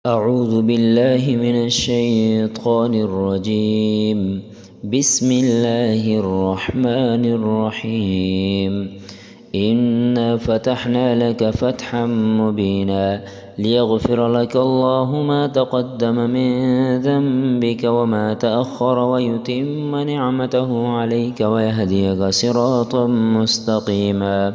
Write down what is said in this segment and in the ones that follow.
أعوذ بالله من الشيطان الرجيم. بسم الله الرحمن الرحيم. إنا فتحنا لك فتحا مبينا ليغفر لك الله ما تقدم من ذنبك وما تأخر ويتم نعمته عليك ويهديك صراطا مستقيما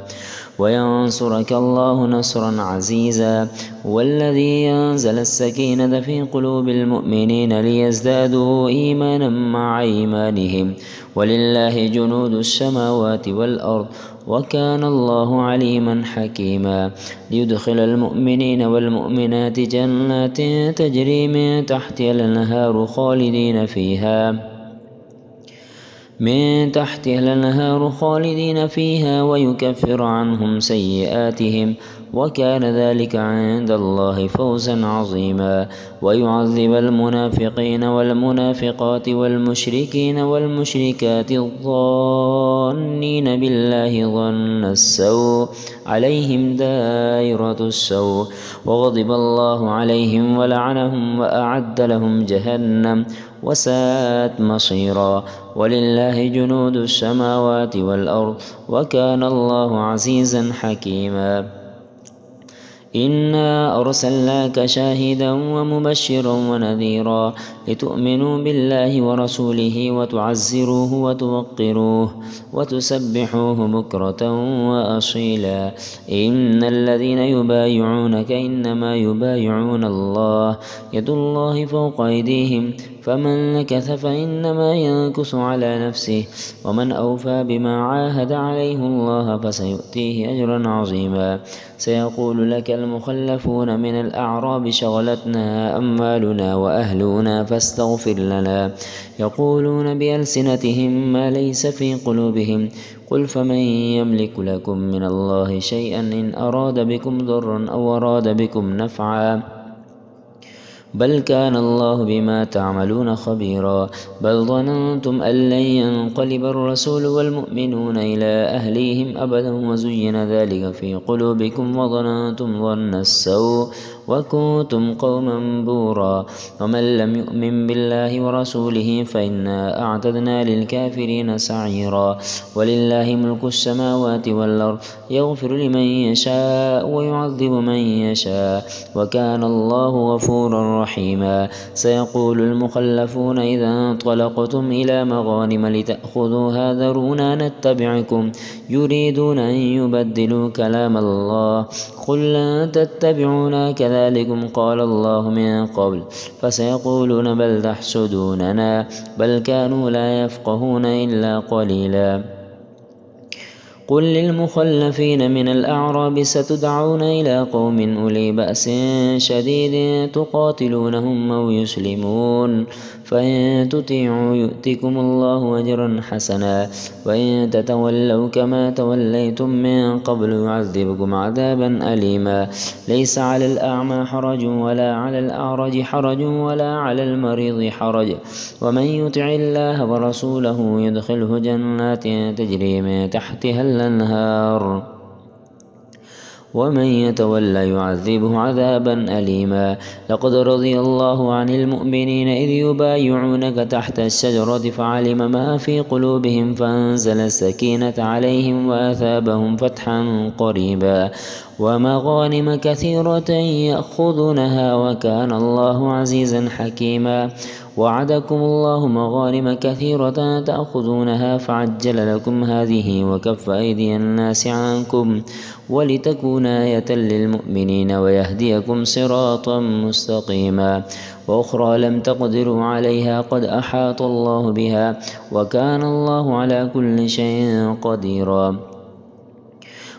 وينصرك الله نصرا عزيزا. والذي أنزل السكينة في قلوب المؤمنين ليزدادوا إيمانا مع إيمانهم ولله جنود السماوات والأرض وكان الله عليما حكيما. ليدخل المؤمنين والمؤمنات جنات تجري من تحتها الأنهار خالدين فيها ويكفر عنهم سيئاتهم وكان ذلك عند الله فوزا عظيما. ويعذب المنافقين والمنافقات والمشركين والمشركات الظانين بالله ظن السوء عليهم دائرة السوء وغضب الله عليهم ولعنهم وأعد لهم جهنم وساءت مصيرا. ولله جنود السماوات والأرض وكان الله عزيزا حكيما. إنا أرسلناك شاهدا ومبشرا ونذيرا لتؤمنوا بالله ورسوله وتعزروه وتوقروه وتسبحوه بكرة وأصيلا. إن الذين يبايعونك إنما يبايعون الله يد الله فوق أيديهم فمن نكث فإنما ينكث على نفسه ومن أوفى بما عاهد عليه الله فسيؤتيه أجرا عظيما. سيقول لك المخلفون من الأعراب شغلتنا أموالنا وأهلنا فاستغفر لنا يقولون بألسنتهم ما ليس في قلوبهم قل فمن يملك لكم من الله شيئا إن أراد بكم ضرا أو أراد بكم نفعا بل كان الله بما تعملون خبيرا. بل ظننتم أن لن ينقلب الرسول والمؤمنون إلى أهليهم أبدا وزين ذلك في قلوبكم وظننتم ظن السوء وكنتم قوما بورا. ومن لم يؤمن بالله ورسوله فإنا أعتدنا للكافرين سعيرا. ولله ملك السماوات والأرض يغفر لمن يشاء ويعذب من يشاء وكان الله غفورا رحيما. سيقول المخلفون إذا انطلقتم إلى مغانم لتأخذوها ذرونا نتبعكم يريدون أن يبدلوا كلام الله قل لن تتبعونا كذلكم قال الله من قبل فسيقولون بل تحسدوننا بل كانوا لا يفقهون إلا قليلا. قل للمخلفين من الأعراب ستدعون إلى قوم أولي بأس شديد تقاتلونهم أو يسلمون فإن تطيعوا يؤتكم الله أجرا حسنا وإن تتولوا كما توليتم من قبل يعذبكم عذابا أليما. ليس على الأعمى حرج ولا على الأعرج حرج ولا على المريض حرج ومن يطع الله ورسوله يدخله جنات تجري من تحتها الأنهار ومن يتولى يعذبه عذابا أليما. لقد رضي الله عن المؤمنين إذ يبايعونك تحت الشجرة فعلم ما في قلوبهم فأنزل السكينة عليهم وأثابهم فتحا قريبا ومغانم كثيرة يأخذونها وكان الله عزيزا حكيما. وعدكم الله مغانم كثيرة تأخذونها فعجل لكم هذه وكف أيدي الناس عنكم ولتكون آية للمؤمنين ويهديكم صراطا مستقيما. وأخرى لم تقدروا عليها قد أحاط الله بها وكان الله على كل شيء قديرا.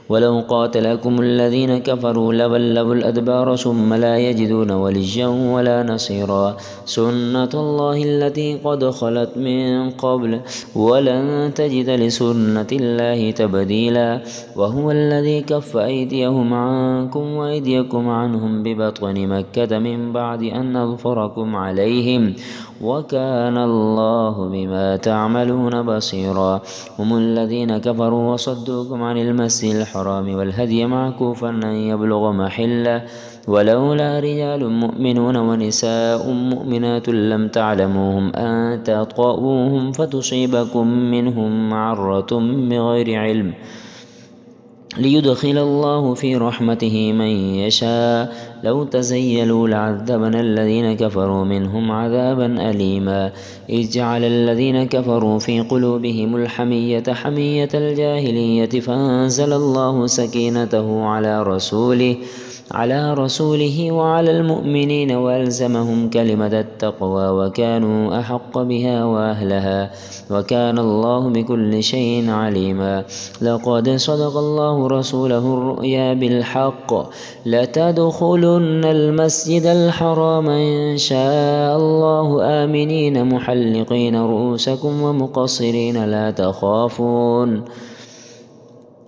ولو قاتلكم الذين كفروا لولوا الأدبار ثم لا يجدون وليا ولا نصيرا. سنة الله التي قد خلت من قبل ولن تجد لسنة الله تبديلا. وهو الذي كف أيديهم عنكم وأيديكم عنهم ببطن مكة من بعد أن أظفركم عليهم وكان الله بما تعملون بصيرا. هم الذين كفروا وصدوكم عن المسجد الحرام والهدي معكوفا أن يبلغ محله ولولا رجال مؤمنون ونساء مؤمنات لم تعلموهم أن تطؤوهم فتصيبكم منهم معرة بغير علم ليدخل الله في رحمته من يشاء لو تزيلوا لعذبنا الذين كفروا منهم عذابا أليما إذ جعل الذين كفروا في قلوبهم الحمية حمية الجاهلية فأنزل الله سكينته على رسوله وعلى المؤمنين وألزمهم كلمة التقوى وكانوا أحق بها وأهلها وكان الله بكل شيء عليما لقد صدق الله رسوله الرؤيا بالحق لتدخلن المسجد الحرام إن شاء الله آمنين محلقين رؤوسكم ومقصرين لا تخافون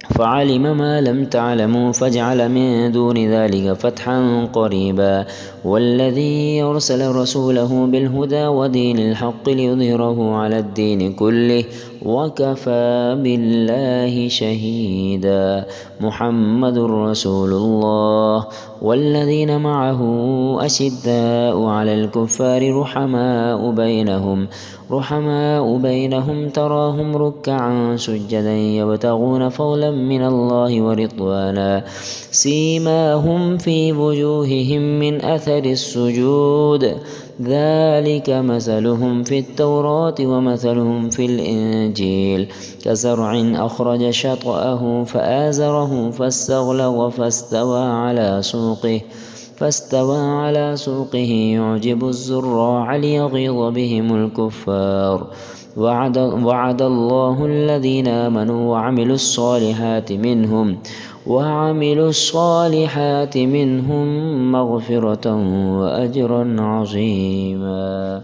فعلم ما لم تعلموا فاجعل من دون ذلك فتحا قريبا والذي أرسل رسوله بالهدى ودين الحق ليظهره على الدين كله وكفى بالله شهيدا محمد رسول الله والذين معه أشداء على الكفار رحماء بينهم تراهم ركعا سجدا يبتغون فضلا من الله ورضوانا سيماهم في وجوههم من أثر السجود ذلك مثلهم في التوراة ومثلهم في الإنجيل كزرع أخرج شطأه فآزره فاستغلظ فاستوى على سوقه يعجب الزراع ليغيظ بهم الكفار وعد الله الذين آمنوا وعملوا الصالحات منهم مغفرة وأجرا عظيما.